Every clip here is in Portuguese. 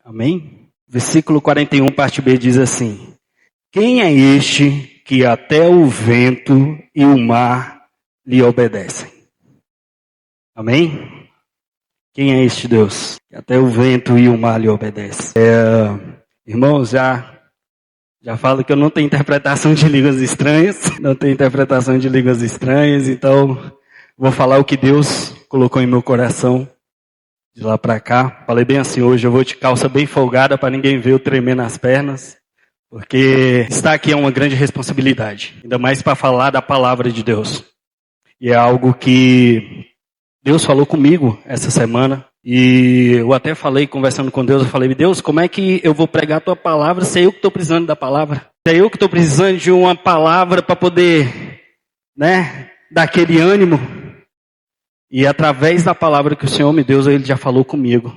Amém? Versículo 41, parte B, diz assim: quem é este que até o vento e o mar lhe obedecem? Amém? Quem é este Deus? Que até o vento e o mar lhe obedecem. Irmãos, já falo que eu não tenho interpretação de línguas estranhas. Não tenho interpretação de línguas estranhas, então vou falar o que Deus colocou em meu coração de lá para cá. Falei bem assim, hoje eu vou de calça bem folgada para ninguém ver eu tremer nas pernas. Porque estar aqui é uma grande responsabilidade. Ainda mais para falar da palavra de Deus. E é algo que Deus falou comigo essa semana. E eu até falei, conversando com Deus, eu falei: Deus, como é que eu vou pregar a tua palavra se é eu que estou precisando da palavra? Se é eu que estou precisando de uma palavra para poder, dar aquele ânimo. E através da palavra que o Senhor me deu, Ele já falou comigo.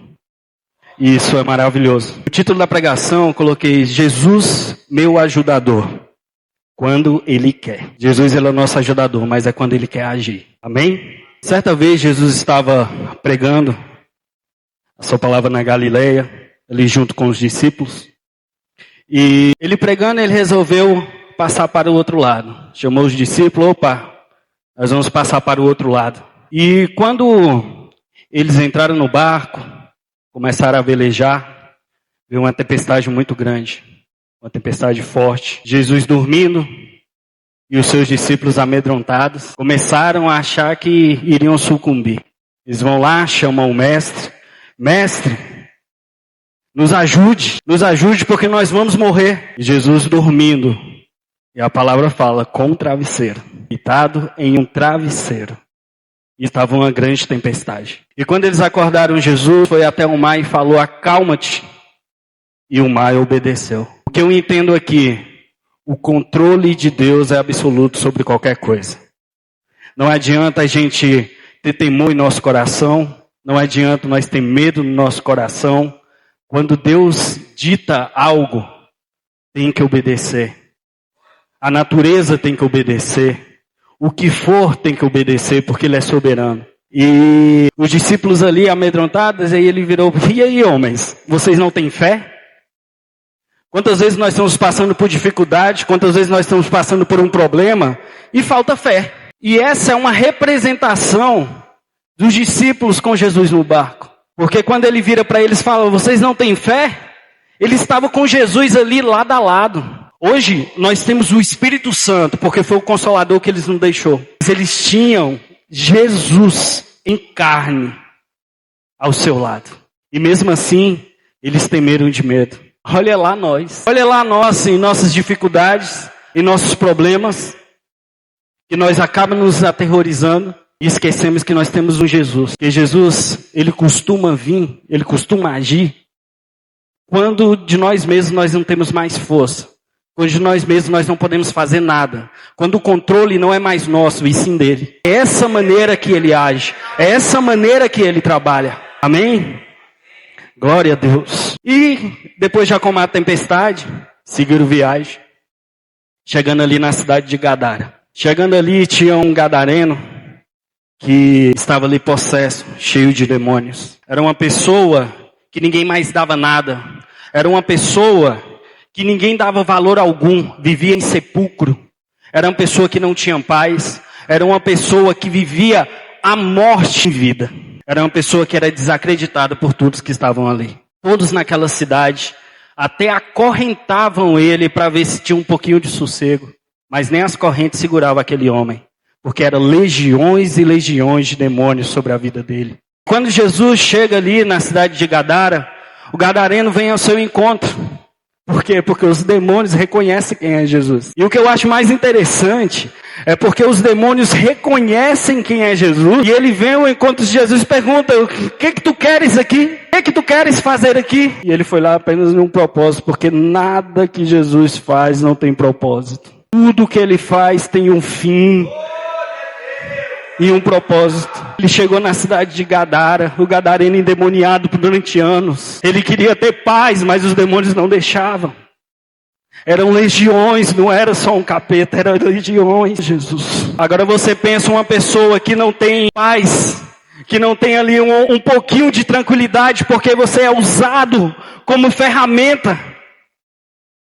E isso é maravilhoso. O título da pregação eu coloquei: Jesus, meu ajudador, quando Ele quer. Jesus, Ele é o nosso ajudador, mas é quando Ele quer agir. Amém? Certa vez Jesus estava pregando a sua palavra na Galileia, ali junto com os discípulos. E ele pregando, ele resolveu passar para o outro lado. Chamou os discípulos: opa, nós vamos passar para o outro lado. E quando eles entraram no barco, começaram a velejar, veio uma tempestade muito grande, uma tempestade forte. Jesus dormindo e os seus discípulos amedrontados começaram a achar que iriam sucumbir. Eles vão lá, chamam o mestre: mestre, nos ajude porque nós vamos morrer. E Jesus dormindo, e a palavra fala, com um travesseiro, deitado em um travesseiro. E estava uma grande tempestade. E quando eles acordaram, Jesus foi até o mar e falou: acalma-te. E o mar obedeceu. O que eu entendo aqui, o controle de Deus é absoluto sobre qualquer coisa. Não adianta a gente ter temor em nosso coração. Não adianta nós ter medo no nosso coração. Quando Deus dita algo, tem que obedecer. A natureza tem que obedecer. O que for tem que obedecer, porque Ele é soberano. E os discípulos ali amedrontados, aí Ele virou: e aí, homens, vocês não têm fé? Quantas vezes nós estamos passando por dificuldade, quantas vezes nós estamos passando por um problema e falta fé. E essa é uma representação dos discípulos com Jesus no barco. Porque quando Ele vira para eles e fala: vocês não têm fé? Ele estava com Jesus ali lado a lado. Hoje nós temos o Espírito Santo, porque foi o Consolador que Ele nos deixou. Mas eles tinham Jesus em carne ao seu lado. E mesmo assim, eles temeram de medo. Olha lá nós em nossas dificuldades, em nossos problemas, que nós acabamos nos aterrorizando e esquecemos que nós temos um Jesus. Que Jesus, Ele costuma vir, Ele costuma agir quando de nós mesmos nós não temos mais força. Quando de nós mesmos nós não podemos fazer nada. Quando o controle não é mais nosso, e sim dele. É essa maneira que Ele age. É essa maneira que Ele trabalha. Amém? Glória a Deus. E depois de acalmar a tempestade, seguiram viagem. Chegando ali na cidade de Gadara. Chegando ali tinha um gadareno que estava ali possesso, cheio de demônios. Era uma pessoa que ninguém mais dava nada. Era uma pessoa que ninguém dava valor algum, vivia em sepulcro. Era uma pessoa que não tinha paz. Era uma pessoa que vivia a morte em vida. Era uma pessoa que era desacreditada por todos que estavam ali. Todos naquela cidade até acorrentavam ele para ver se tinha um pouquinho de sossego. Mas nem as correntes seguravam aquele homem. Porque eram legiões e legiões de demônios sobre a vida dele. Quando Jesus chega ali na cidade de Gadara, o gadareno vem ao seu encontro. Por quê? Porque os demônios reconhecem quem é Jesus. E o que eu acho mais interessante é porque os demônios reconhecem quem é Jesus. E ele vem ao encontro de Jesus e pergunta: o que tu queres aqui? O que tu queres fazer aqui? E ele foi lá apenas num propósito, porque nada que Jesus faz não tem propósito. Tudo que Ele faz tem um fim e um propósito. Ele chegou na cidade de Gadara, o gadareno endemoniado durante anos. Ele queria ter paz, mas os demônios não deixavam. Eram legiões, não era só um capeta, eram legiões, Jesus. Agora você pensa uma pessoa que não tem paz, que não tem ali um pouquinho de tranquilidade, porque você é usado como ferramenta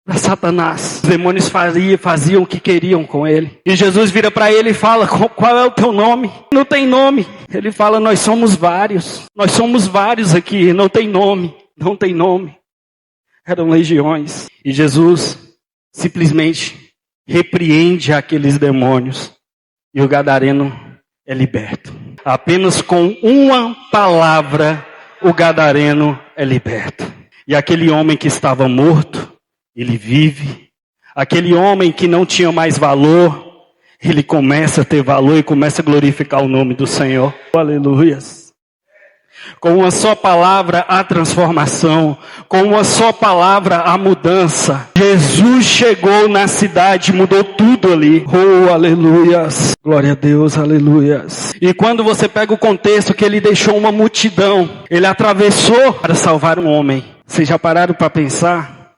para Satanás. Os demônios faziam o que queriam com ele. E Jesus vira para ele e fala, qual é o teu nome? Não tem nome. Ele fala, nós somos vários. Nós somos vários aqui, não tem nome. Não tem nome. Eram legiões. E Jesus simplesmente repreende aqueles demônios. E o gadareno é liberto. Apenas com uma palavra, o gadareno é liberto. E aquele homem que estava morto, ele vive. Aquele homem que não tinha mais valor, ele começa a ter valor e começa a glorificar o nome do Senhor. Aleluias. Com uma só palavra, a transformação. Com uma só palavra, a mudança. Jesus chegou na cidade, mudou tudo ali. Oh, aleluias. Glória a Deus, aleluias. E quando você pega o contexto que ele deixou uma multidão, ele atravessou para salvar um homem. Vocês já pararam para pensar?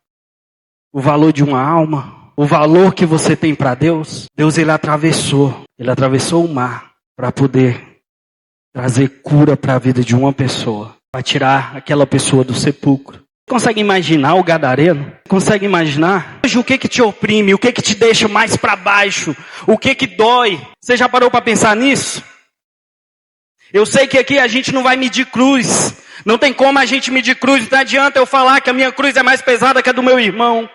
O valor de uma alma, o valor que você tem para Deus. Deus, ele atravessou o mar para poder trazer cura para a vida de uma pessoa, para tirar aquela pessoa do sepulcro. Consegue imaginar o gadareno? Consegue imaginar? Hoje, o que te oprime? O que te deixa mais para baixo? O que dói? Você já parou para pensar nisso? Eu sei que aqui a gente não vai medir cruz. Não tem como a gente medir cruz. Não adianta eu falar que a minha cruz é mais pesada que a do meu irmão.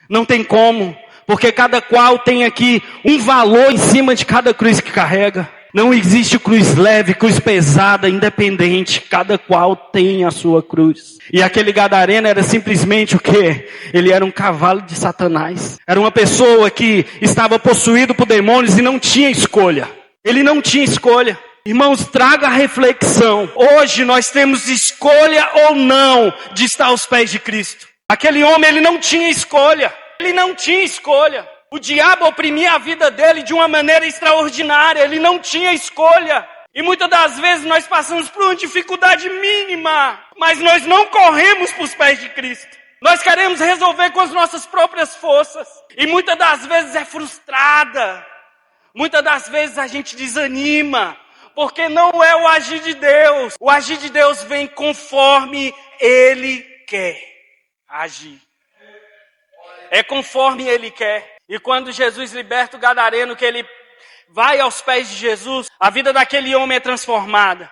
Não tem como. Porque cada qual tem aqui um valor em cima de cada cruz que carrega. Não existe cruz leve, cruz pesada, independente. Cada qual tem a sua cruz. E aquele gadareno era simplesmente o quê? Ele era um cavalo de Satanás. Era uma pessoa que estava possuído por demônios e não tinha escolha. Ele não tinha escolha. Irmãos, traga a reflexão. Hoje nós temos escolha ou não de estar aos pés de Cristo. Aquele homem, ele não tinha escolha. Ele não tinha escolha. O diabo oprimia a vida dele de uma maneira extraordinária. Ele não tinha escolha. E muitas das vezes nós passamos por uma dificuldade mínima, mas nós não corremos para os pés de Cristo. Nós queremos resolver com as nossas próprias forças. E muitas das vezes é frustrada. Muitas das vezes a gente desanima, porque não é o agir de Deus. O agir de Deus vem conforme Ele quer agir. É conforme Ele quer. E quando Jesus liberta o gadareno, que ele vai aos pés de Jesus, a vida daquele homem é transformada.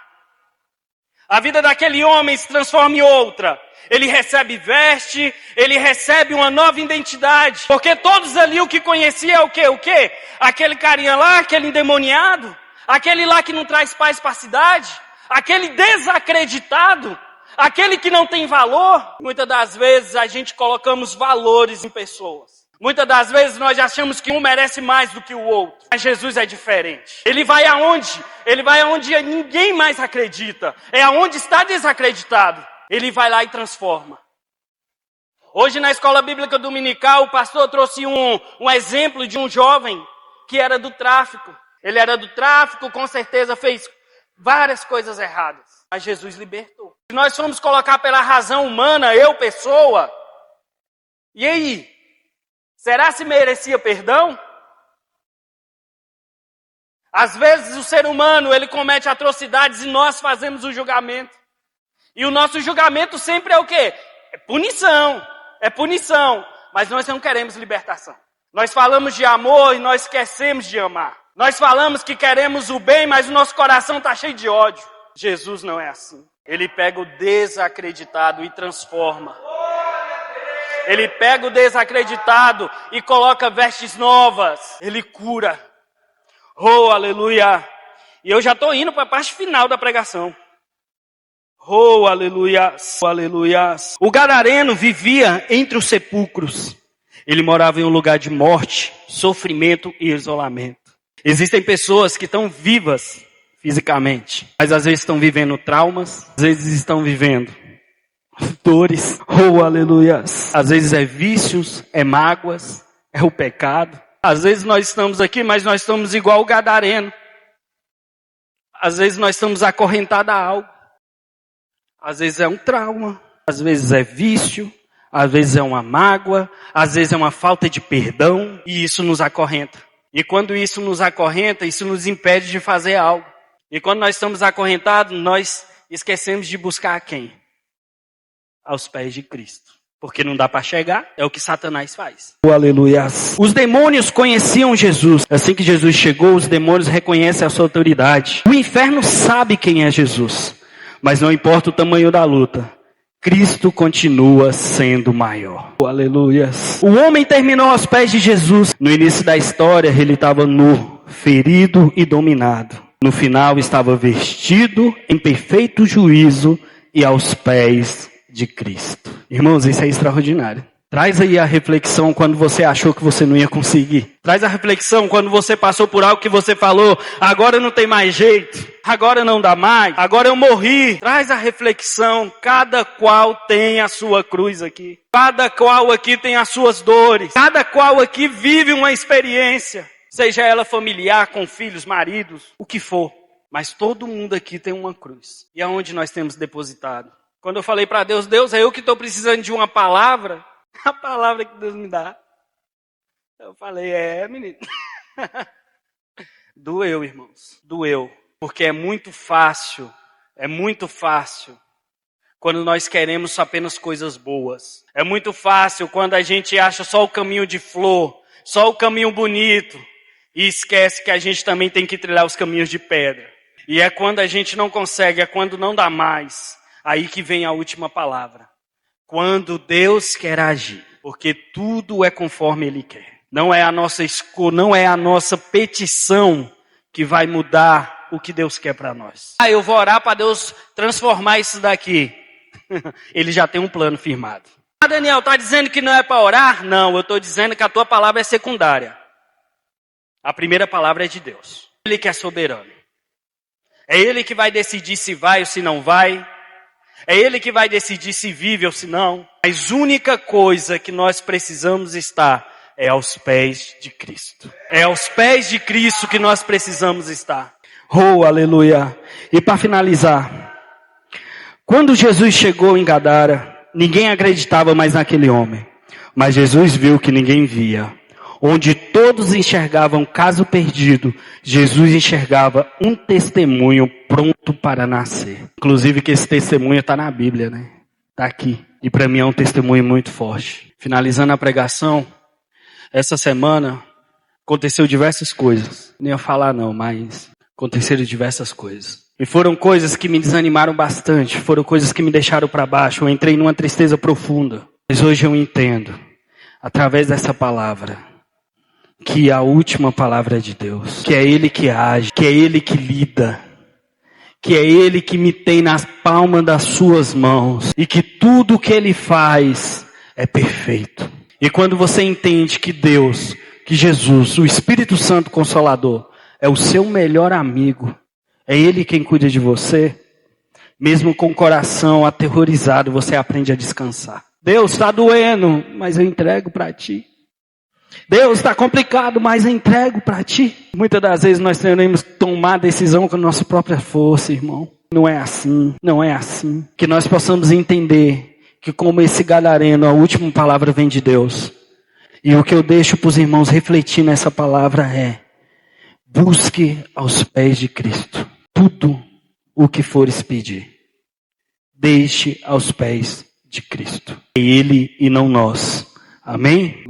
A vida daquele homem se transforma em outra. Ele recebe veste, ele recebe uma nova identidade. Porque todos ali o que conhecia é o quê? O quê? Aquele carinha lá, aquele endemoniado, aquele lá que não traz paz para a cidade, aquele desacreditado, aquele que não tem valor. Muitas das vezes a gente colocamos valores em pessoas. Muitas das vezes nós achamos que um merece mais do que o outro. Mas Jesus é diferente. Ele vai aonde? Ele vai aonde ninguém mais acredita. É aonde está desacreditado. Ele vai lá e transforma. Hoje na escola bíblica dominical, o pastor trouxe um exemplo de um jovem que era do tráfico. Ele era do tráfico, com certeza fez várias coisas erradas. Mas Jesus libertou. Se nós formos colocar pela razão humana, eu, pessoa, e aí? Será se merecia perdão? Às vezes o ser humano, ele comete atrocidades e nós fazemos o julgamento. E o nosso julgamento sempre é o quê? É punição. Mas nós não queremos libertação. Nós falamos de amor e nós esquecemos de amar. Nós falamos que queremos o bem, mas o nosso coração está cheio de ódio. Jesus não é assim. Ele pega o desacreditado e transforma. Ele pega o desacreditado e coloca vestes novas. Ele cura. Oh, aleluia. E eu já estou indo para a parte final da pregação. Oh, aleluia. Aleluia. O gadareno vivia entre os sepulcros. Ele morava em um lugar de morte, sofrimento e isolamento. Existem pessoas que estão vivas fisicamente, mas às vezes estão vivendo traumas, às vezes estão vivendo dores, oh aleluia. Às vezes é vícios, é mágoas, é o pecado. Às vezes nós estamos aqui, mas nós estamos igual o gadareno. Às vezes nós estamos acorrentados a algo. Às vezes é um trauma, às vezes é vício, às vezes é uma mágoa, às vezes é uma falta de perdão, e isso nos acorrenta. E quando isso nos acorrenta, isso nos impede de fazer algo. E quando nós estamos acorrentados, nós esquecemos de buscar quem? Aos pés de Cristo. Porque não dá para chegar, é o que Satanás faz. Aleluia. Os demônios conheciam Jesus. Assim que Jesus chegou, os demônios reconhecem a sua autoridade. O inferno sabe quem é Jesus. Mas não importa o tamanho da luta, Cristo continua sendo maior. Aleluia. O homem terminou aos pés de Jesus. No início da história, ele estava nu, ferido e dominado. No final, estava vestido em perfeito juízo e aos pés de Cristo. Irmãos, isso é extraordinário. Traz aí a reflexão quando você achou que você não ia conseguir. Traz a reflexão quando você passou por algo que você falou, agora não tem mais jeito, agora não dá mais, agora eu morri. Traz a reflexão, cada qual tem a sua cruz aqui. Cada qual aqui tem as suas dores. Cada qual aqui vive uma experiência. Seja ela familiar, com filhos, maridos, o que for. Mas todo mundo aqui tem uma cruz. E aonde nós temos depositado? Quando eu falei para Deus, Deus, é eu que estou precisando de uma palavra. A palavra que Deus me dá. Eu falei, menino. Doeu, irmãos. Doeu. Porque é muito fácil. É muito fácil. Quando nós queremos apenas coisas boas. É muito fácil quando a gente acha só o caminho de flor. Só o caminho bonito. E esquece que a gente também tem que trilhar os caminhos de pedra. E é quando a gente não consegue, é quando não dá mais. Aí que vem a última palavra. Quando Deus quer agir, porque tudo é conforme Ele quer. Não é a nossa escolha, não é a nossa petição que vai mudar o que Deus quer para nós. Eu vou orar para Deus transformar isso daqui. Ele já tem um plano firmado. Daniel, está dizendo que não é para orar? Não, eu estou dizendo que a tua palavra é secundária. A primeira palavra é de Deus. Ele que é soberano. É Ele que vai decidir se vai ou se não vai. É Ele que vai decidir se vive ou se não. Mas a única coisa que nós precisamos estar é aos pés de Cristo. É aos pés de Cristo que nós precisamos estar. Oh, aleluia. E para finalizar, quando Jesus chegou em Gadara, ninguém acreditava mais naquele homem. Mas Jesus viu que ninguém via. Onde todos enxergavam caso perdido, Jesus enxergava um testemunho pronto para nascer. Inclusive que esse testemunho está na Bíblia, né? Está aqui. E para mim é um testemunho muito forte. Finalizando a pregação, essa semana aconteceu diversas coisas. Nem ia falar não, mas aconteceram diversas coisas. E foram coisas que me desanimaram bastante. Foram coisas que me deixaram para baixo. Eu entrei numa tristeza profunda. Mas hoje eu entendo, através dessa palavra, que a última palavra é de Deus, que é Ele que age, que é Ele que lida, que é Ele que me tem nas palmas das suas mãos, e que tudo o que Ele faz é perfeito. E quando você entende que Deus, que Jesus, o Espírito Santo Consolador, é o seu melhor amigo, é Ele quem cuida de você, mesmo com o coração aterrorizado, você aprende a descansar. Deus, está doendo, mas eu entrego para Ti. Deus, está complicado, mas eu entrego para Ti. Muitas das vezes nós queremos tomar decisão com a nossa própria força, irmão. Não é assim, não é assim. Que nós possamos entender que como esse gadareno, a última palavra vem de Deus. E o que eu deixo para os irmãos refletir nessa palavra é: busque aos pés de Cristo tudo o que fores pedir. Deixe aos pés de Cristo. É Ele e não nós. Amém?